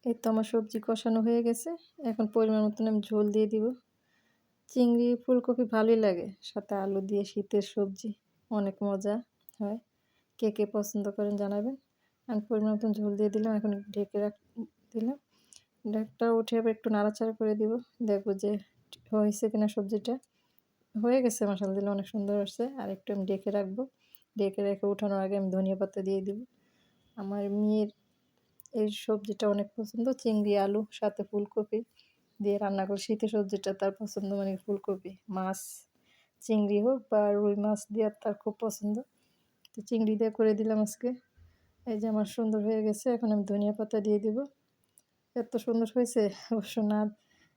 এই তো আমার সবজি কষানো হয়ে গেছে। এখন পরিমাণ মতন আমি ঝোল দিয়ে দিব। চিংড়ি, ফুলকপি ভালোই লাগে। সাথে আলু দিয়ে শীতের সবজি অনেক মজা হয়। কে, কে পছন্দ করেন জানাবেন। আমি পরিমাণ মতন ঝোল দিয়ে দিলাম। এখন ঢেকে দিলাম। ঢাকটা উঠে আবার একটু নাড়াচাড়া করে দিব। দেখব যে হয়েছে কিনা সবজিটা। হয়ে গেছে মাশাআল্লাহ অনেক সুন্দর হয়েছে। আর একটু আমি ঢেকে রাখবো। ঢেকে রেখে উঠানোর আগে আমি ধনিয়া পাতা দিয়ে দিব। আমার মেয়ের এই সবজিটা অনেক পছন্দ। চিংড়ি, আলু সাথে ফুলকপি দিয়ে রান্না করে শীতের সবজিটা তার পছন্দ মানে ফুলকপি। মাছ, চিংড়ি হোক বা রুই মাছ দিয়ে তার খুব পছন্দ। তো চিংড়ি দিয়ে করে দিলাম আজকে। এই যে আমার সুন্দর হয়ে গেছে। এখন আমি ধনিয়া পাতা দিয়ে দিব। এত সুন্দর হয়েছে অবশ্য না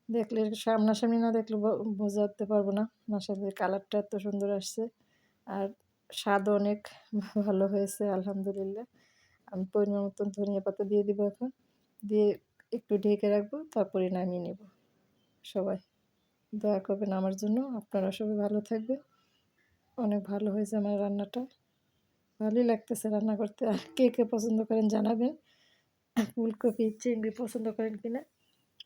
দেখলে সামনাসামনি না দেখলে বোঝাতে পারবো না। মাশাআল্লাহ কালারটা এত সুন্দর আসছে। আর স্বাদও অনেক ভালো হয়েছে আলহামদুলিল্লাহ। আমি পরিমাণ মতন ধনিয়া পাতা দিয়ে দিব এখন। দিয়ে একটু ঢেকে রাখবো তারপরে নামিয়ে নেব। সবাই দোয়া করবেন আমার জন্য। আপনারা সবাই ভালো থাকবেন। অনেক ভালো হয়েছে আমার রান্নাটা। ভালোই লাগতেছে রান্না করতে। আর কে, কে পছন্দ করেন জানাবেন। ফুলকপি, চিংড়ি পছন্দ করেন কিনা?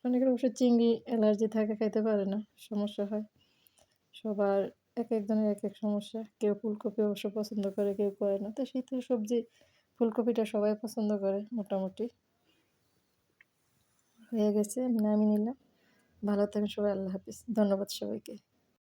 অনেকের অবশ্য চিংড়ি অ্যালার্জি থাকে খাইতে পারে না, সমস্যা হয়। সবার একেকজনের একেক সমস্যা। কেউ ফুলকপি অবশ্য পছন্দ করে, কেউ করে না। তো শীতের সবজি ফুলকপিটা সবাই পছন্দ করে মোটামুটি। হয়ে গেছে, আমি নামিয়ে নিলাম। ভালো থাকবেন সবাই। আল্লাহ হাফিজ। ধন্যবাদ সবাইকে।